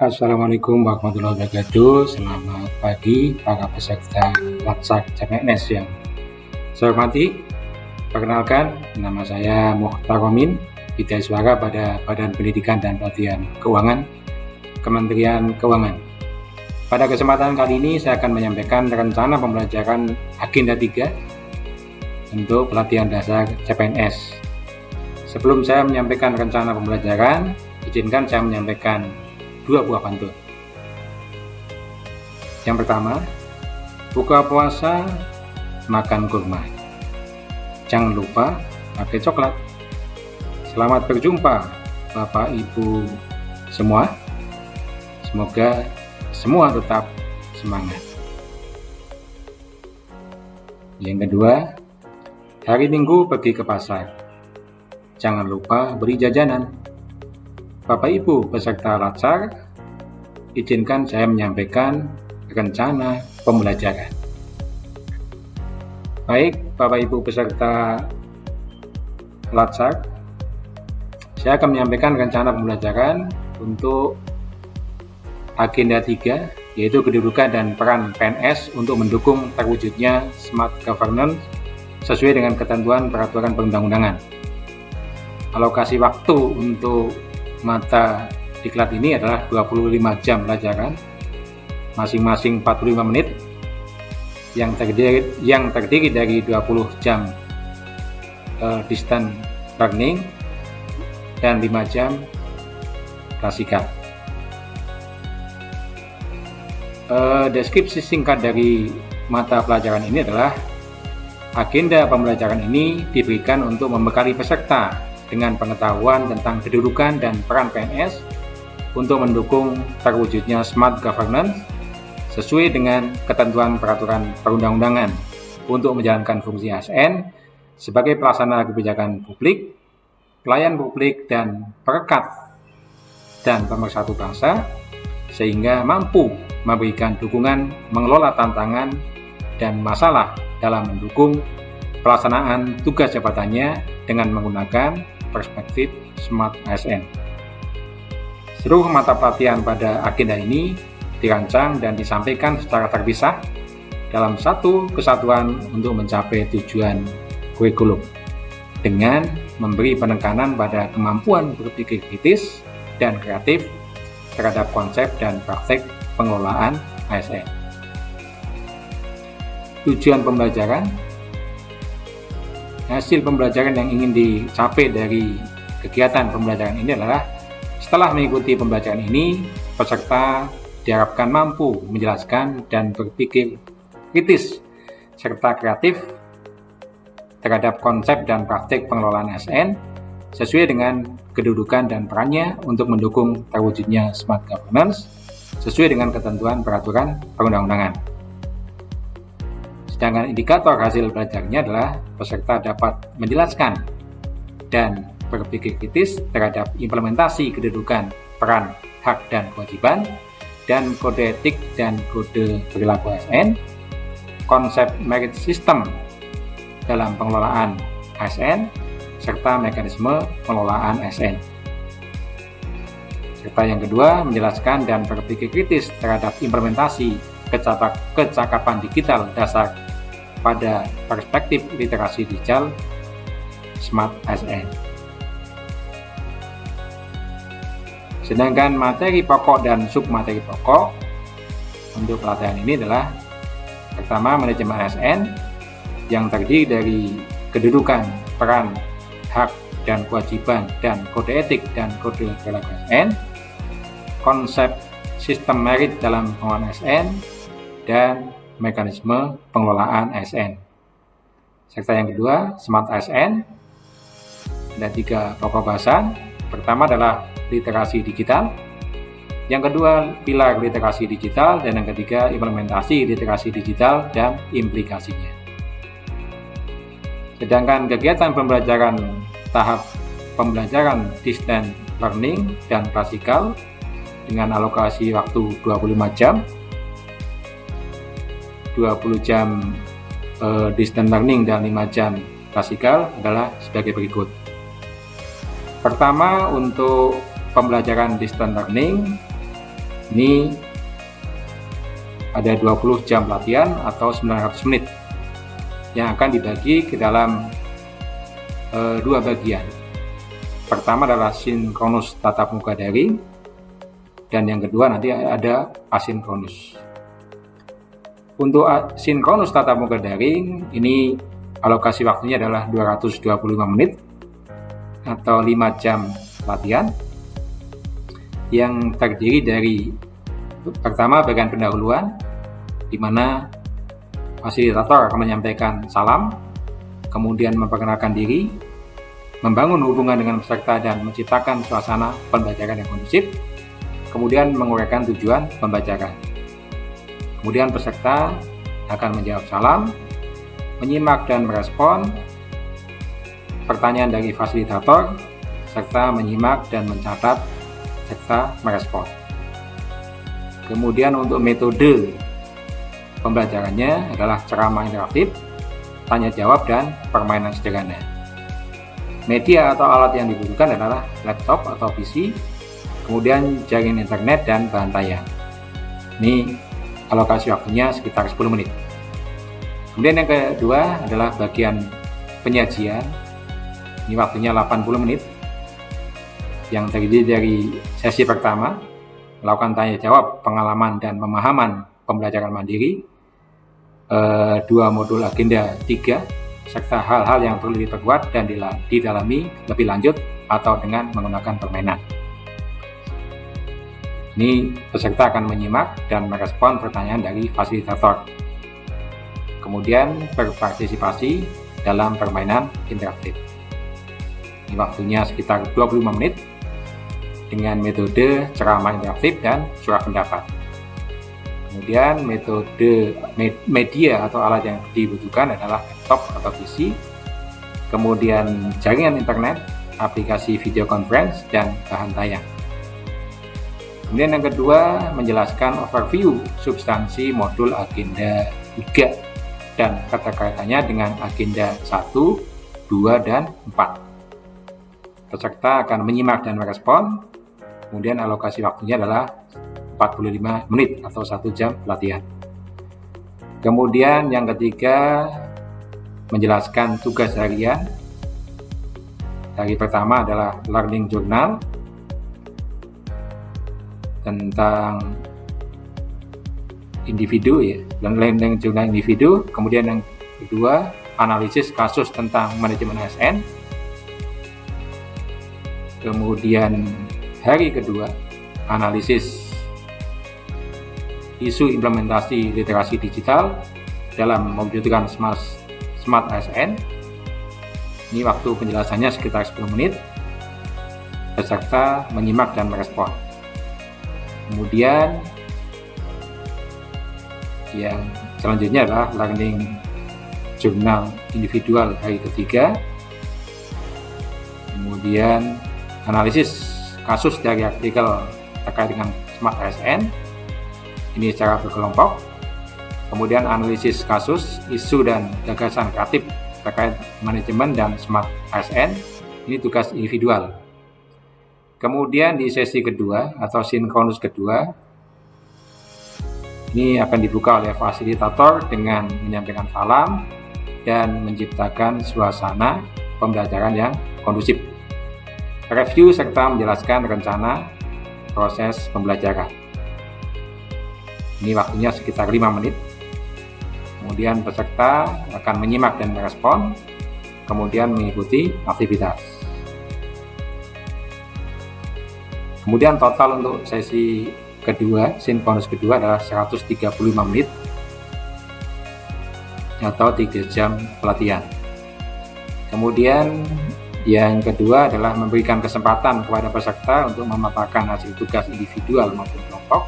Assalamualaikum warahmatullahi wabarakatuh. Selamat pagi para peserta Latsar CPNS yang saya hormati. Perkenalkan, nama saya Muhtaromin, Widyaswara pada Badan Pendidikan dan Pelatihan Keuangan, Kementerian Keuangan. Pada kesempatan kali ini saya akan menyampaikan rencana pembelajaran Agenda 3 untuk pelatihan dasar CPNS. Sebelum saya menyampaikan rencana pembelajaran, izinkan saya menyampaikan dua buah pantun. Yang pertama, buka puasa makan kurma, jangan lupa pakai coklat. Selamat berjumpa Bapak Ibu semua, semoga semua tetap semangat. Yang kedua, hari Minggu pergi ke pasar, jangan lupa beli jajanan. Bapak Ibu peserta Latsar, izinkan saya menyampaikan rencana pembelajaran. Baik, Bapak Ibu peserta Latsar, saya akan menyampaikan rencana pembelajaran untuk Agenda 3, yaitu kedudukan dan peran PNS untuk mendukung terwujudnya Smart Governance sesuai dengan ketentuan peraturan perundang-undangan. Alokasi waktu untuk mata diklat ini adalah 25 jam pelajaran, masing-masing 45 menit, yang terdiri dari 20 jam distance learning dan 5 jam klasikal. Deskripsi singkat dari mata pelajaran ini adalah agenda pembelajaran ini diberikan untuk membekali peserta dengan pengetahuan tentang kedudukan dan peran PNS untuk mendukung terwujudnya Smart Governance sesuai dengan ketentuan peraturan perundang-undangan untuk menjalankan fungsi ASN sebagai pelaksana kebijakan publik, pelayan publik, dan perekat dan pemersatu bangsa, sehingga mampu memberikan dukungan mengelola tantangan dan masalah dalam mendukung pelaksanaan tugas jabatannya dengan menggunakan perspektif Smart ASN. Seluruh mata pelatihan pada agenda ini dirancang dan disampaikan secara terpisah dalam satu kesatuan untuk mencapai tujuan kurikulum dengan memberi penekanan pada kemampuan berpikir kritis dan kreatif terhadap konsep dan praktek pengelolaan ASN. Tujuan pembelajaran, hasil pembelajaran yang ingin dicapai dari kegiatan pembelajaran ini adalah setelah mengikuti pembelajaran ini, peserta diharapkan mampu menjelaskan dan berpikir kritis serta kreatif terhadap konsep dan praktik pengelolaan ASN sesuai dengan kedudukan dan perannya untuk mendukung terwujudnya Smart Governance sesuai dengan ketentuan peraturan perundang-undangan. Sedangkan indikator hasil belajarnya adalah peserta dapat menjelaskan dan berpikir kritis terhadap implementasi kedudukan, peran, hak, dan kewajiban, dan kode etik dan kode perilaku ASN, konsep merit system dalam pengelolaan ASN, serta mekanisme pengelolaan ASN. Serta yang kedua, menjelaskan dan berpikir kritis terhadap implementasi kecakapan digital dasar pada perspektif literasi digital Smart ASN. Sedangkan materi pokok dan submateri pokok untuk pelatihan ini adalah pertama, manajemen ASN yang terdiri dari kedudukan, peran, hak, dan kewajiban, dan kode etik dan kode perilaku ASN, konsep sistem merit dalam pengelolaan ASN, dan mekanisme pengelolaan ASN. Serta yang kedua, Smart ASN, ada 3 pokok bahasan. Pertama adalah literasi digital, yang kedua pilar literasi digital, dan yang ketiga implementasi literasi digital dan implikasinya. Sedangkan kegiatan pembelajaran tahap pembelajaran distance learning dan klasikal dengan alokasi waktu 25 jam, 20 jam distance learning dan 5 jam klasikal adalah sebagai berikut. Pertama, untuk pembelajaran distance learning Ini ada 20 jam latihan atau 900 menit yang akan dibagi ke dalam dua bagian. Pertama adalah sinkronus tatap muka daring, dan yang kedua nanti ada asinkronus. Untuk sinkronus tatap muka daring, ini alokasi waktunya adalah 225 menit atau 5 jam latihan, yang terdiri dari pertama bagian pendahuluan, di mana fasilitator akan menyampaikan salam, kemudian memperkenalkan diri, membangun hubungan dengan peserta dan menciptakan suasana pembelajaran yang kondusif, kemudian menguraikan tujuan pembelajaran. Kemudian peserta akan menjawab salam, menyimak dan merespon pertanyaan dari fasilitator, serta menyimak dan mencatat serta merespon. Kemudian untuk metode pembelajarannya adalah ceramah interaktif, tanya jawab, dan permainan sederhana. Media atau alat yang dibutuhkan adalah laptop atau PC, kemudian jaringan internet dan bahan tayang. Ini alokasi waktunya sekitar 10 menit. Kemudian yang kedua adalah bagian penyajian. Ini waktunya 80 menit, yang terdiri dari sesi pertama, melakukan tanya jawab, pengalaman dan pemahaman pembelajaran mandiri, 2 modul agenda 3, serta hal-hal yang perlu diperkuat dan didalami lebih lanjut atau dengan menggunakan permainan. Ini peserta akan menyimak dan merespon pertanyaan dari fasilitator, kemudian berpartisipasi dalam permainan interaktif. Ini waktunya sekitar 25 menit dengan metode ceramah interaktif dan surat pendapat. Kemudian metode media atau alat yang dibutuhkan adalah laptop atau PC, kemudian jaringan internet, aplikasi video conference, dan bahan tayang. Kemudian yang kedua, menjelaskan overview substansi modul agenda 3 dan keterkaitannya dengan agenda 1, 2, dan 4. Peserta akan menyimak dan merespon, kemudian alokasi waktunya adalah 45 menit atau 1 jam latihan. Kemudian yang ketiga, menjelaskan tugas harian. Hari pertama adalah learning journal tentang individu, ya, learning journal individu. Kemudian yang kedua, analisis kasus tentang manajemen ASN. Kemudian hari kedua, analisis isu implementasi literasi digital dalam mewujudkan Smart ASN. Ini waktu penjelasannya sekitar 10 menit. Peserta menyimak dan merespon. Kemudian yang selanjutnya adalah learning journal individual hari ketiga. Kemudian analisis kasus dari artikel terkait dengan Smart ASN, ini secara berkelompok. Kemudian analisis kasus, isu dan gagasan kreatif terkait manajemen dan Smart ASN, ini tugas individual. Kemudian di sesi kedua atau sinkronus kedua, ini akan dibuka oleh fasilitator dengan menyampaikan salam dan menciptakan suasana pembelajaran yang kondusif. Review serta menjelaskan rencana proses pembelajaran. Ini waktunya sekitar 5 menit. Kemudian peserta akan menyimak dan merespon, kemudian mengikuti aktivitas. Kemudian total untuk sesi kedua, sinkronus kedua adalah 135 menit atau 3 jam pelatihan. Kemudian yang kedua adalah memberikan kesempatan kepada peserta untuk memaparkan hasil tugas individual maupun kelompok.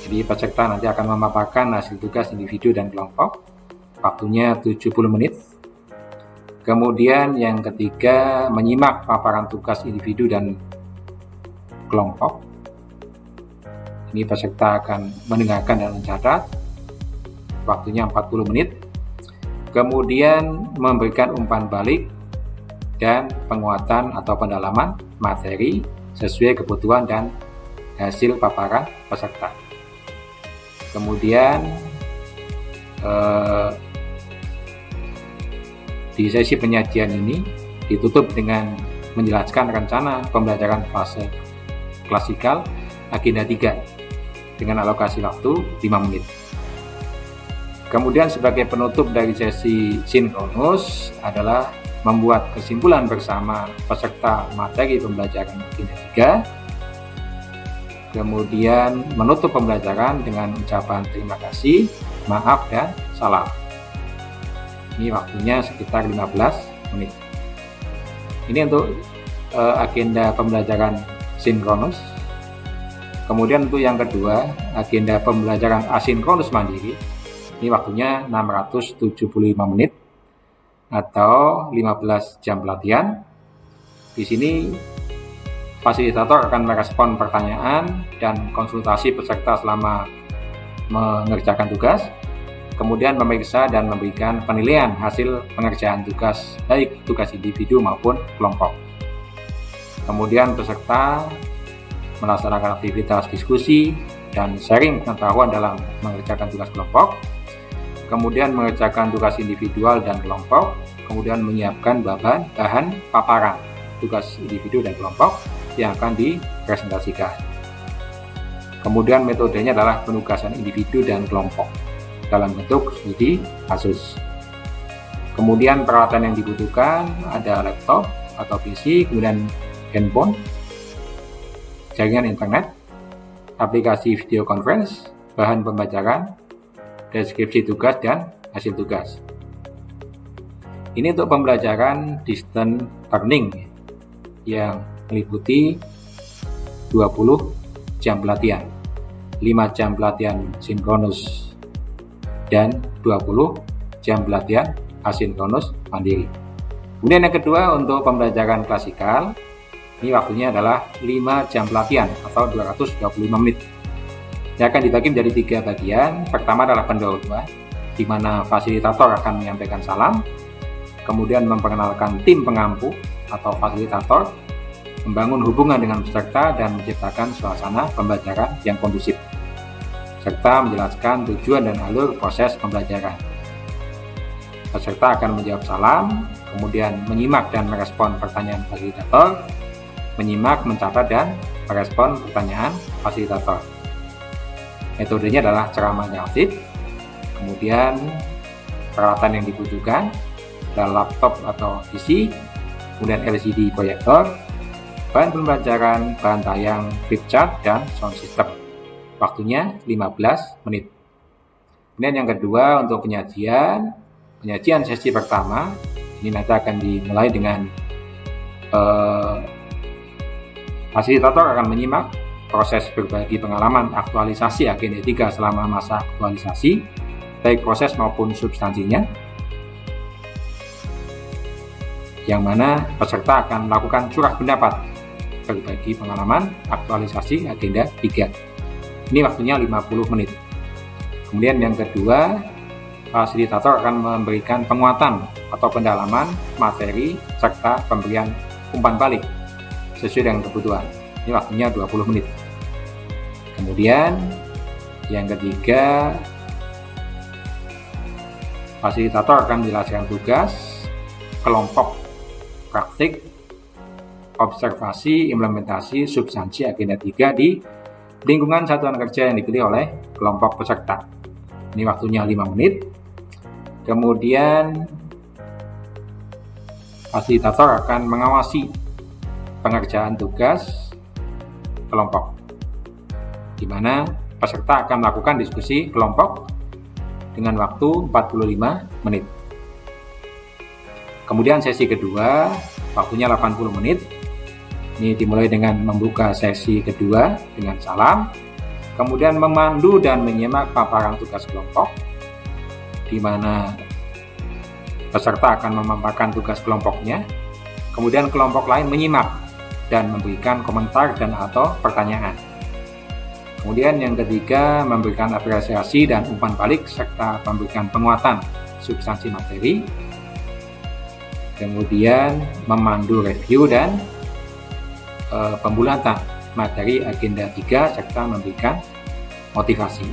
Jadi peserta nanti akan memaparkan hasil tugas individu dan kelompok, waktunya 70 menit. Kemudian yang ketiga, menyimak paparan tugas individu dan kelompok. Ini peserta akan mendengarkan dan mencatat, waktunya 40 menit. Kemudian memberikan umpan balik dan penguatan atau pendalaman materi sesuai kebutuhan dan hasil paparan peserta. Kemudian di sesi penyajian ini ditutup dengan menjelaskan rencana pembelajaran fase klasikal agenda 3 dengan alokasi waktu 5 menit. Kemudian sebagai penutup dari sesi sinkronus adalah membuat kesimpulan bersama peserta materi pembelajaran agenda 3, kemudian menutup pembelajaran dengan ucapan terima kasih, maaf, dan salam. Ini waktunya sekitar 15 menit. Ini untuk agenda pembelajaran sinkronus. Kemudian untuk yang kedua, agenda pembelajaran asinkronus mandiri. Ini waktunya 675 menit atau 15 jam pelatihan. Di sini fasilitator akan merespon pertanyaan dan konsultasi peserta selama mengerjakan tugas, kemudian memeriksa dan memberikan penilaian hasil pengerjaan tugas, baik tugas individu maupun kelompok. Kemudian peserta melaksanakan aktivitas diskusi dan sharing pengetahuan dalam mengerjakan tugas kelompok, kemudian mengerjakan tugas individual dan kelompok, kemudian menyiapkan bahan paparan tugas individu dan kelompok yang akan dipresentasikan. Kemudian metodenya adalah penugasan individu dan kelompok dalam bentuk studi kasus. Kemudian peralatan yang dibutuhkan ada laptop atau PC, kemudian handphone, jaringan internet, aplikasi video conference, bahan pembelajaran, deskripsi tugas, dan hasil tugas. Ini untuk pembelajaran distance learning yang meliputi 20 jam pelatihan, 5 jam pelatihan sinkronus, dan 20 jam pelatihan asinkronus mandiri. Kemudian yang kedua untuk pembelajaran klasikal, ini waktunya adalah 5 jam pelatihan atau 225 menit. Yang akan dibagi menjadi 3 bagian. Pertama adalah pendahuluan, di mana fasilitator akan menyampaikan salam, kemudian memperkenalkan tim pengampu atau fasilitator, membangun hubungan dengan peserta dan menciptakan suasana pembelajaran yang kondusif, serta menjelaskan tujuan dan alur proses pembelajaran. Peserta akan menjawab salam, kemudian menyimak dan merespon pertanyaan fasilitator, menyimak, mencatat, dan merespon pertanyaan fasilitator. Metodenya adalah ceramah interaktif. Kemudian peralatan yang dibutuhkan adalah laptop atau PC, kemudian LCD proyektor, bahan pembelajaran, bahan tayang, flip chart, dan sound system. Waktunya 15 menit. Kemudian yang kedua untuk penyajian sesi pertama, ini nanti akan dimulai dengan fasilitator akan menyimak proses berbagi pengalaman aktualisasi agenda 3 selama masa aktualisasi, baik proses maupun substansinya, yang mana peserta akan melakukan curah pendapat berbagi pengalaman aktualisasi agenda 3. Ini waktunya 50 menit. Kemudian yang kedua, fasilitator akan memberikan penguatan atau pendalaman materi serta pemberian umpan balik sesuai dengan kebutuhan. Ini waktunya 20 menit. Kemudian yang ketiga, fasilitator akan menjelaskan tugas kelompok, praktik, observasi, implementasi, substansi agenda 3 di lingkungan satuan kerja yang dipilih oleh kelompok peserta. Ini waktunya 5 menit. Kemudian fasilitator akan mengawasi pengerjaan tugas kelompok, di mana peserta akan melakukan diskusi kelompok dengan waktu 45 menit. Kemudian sesi kedua, waktunya 80 menit. Ini dimulai dengan membuka sesi kedua dengan salam, kemudian memandu dan menyimak paparan tugas kelompok, di mana peserta akan memaparkan tugas kelompoknya, kemudian kelompok lain menyimak dan memberikan komentar dan atau pertanyaan. Kemudian yang ketiga, memberikan apresiasi dan umpan balik serta memberikan penguatan substansi materi. Kemudian memandu review dan pembulatan materi agenda 3 serta memberikan motivasi.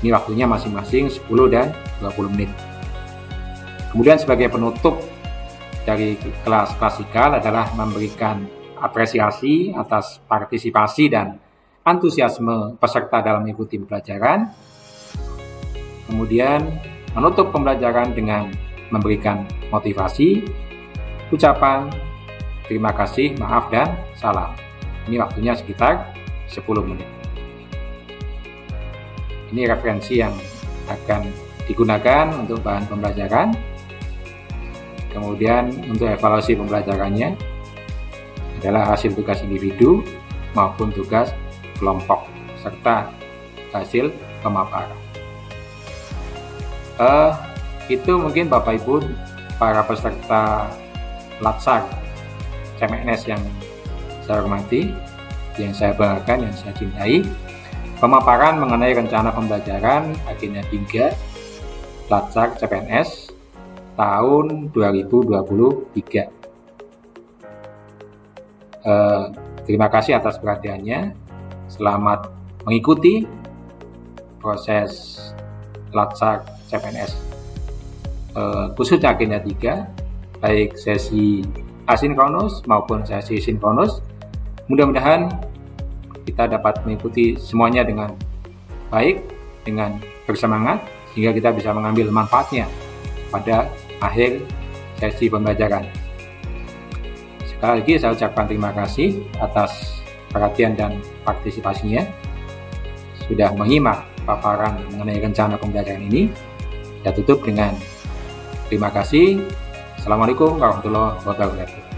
Ini waktunya masing-masing 10 dan 20 menit. Kemudian sebagai penutup dari kelas klasikal adalah memberikan apresiasi atas partisipasi dan antusiasme peserta dalam mengikuti pembelajaran. Kemudian menutup pembelajaran dengan memberikan motivasi, ucapan terima kasih, maaf, dan salam. Ini waktunya sekitar 10 menit. Ini referensi yang akan digunakan untuk bahan pembelajaran. Kemudian untuk evaluasi pembelajarannya adalah hasil tugas individu maupun tugas kelompok serta hasil pemaparan. Itu mungkin Bapak Ibu para peserta Latsar CMNS yang saya hormati, yang saya banggakan, yang saya cintai. Pemaparan mengenai rencana pembelajaran agenda 3 Latsar CPNS tahun 2023. Terima kasih atas perhatiannya. Selamat mengikuti proses Latsar CPNS khusus agenda 3, baik sesi asinkronus maupun sesi sinkronus. Mudah-mudahan kita dapat mengikuti semuanya dengan baik, dengan bersemangat, sehingga kita bisa mengambil manfaatnya pada akhir sesi pembelajaran. Sekali lagi saya ucapkan terima kasih atas perhatian dan partisipasinya, sudah menyimak paparan mengenai rencana pembelajaran ini. Saya tutup dengan terima kasih. Assalamualaikum warahmatullahi wabarakatuh.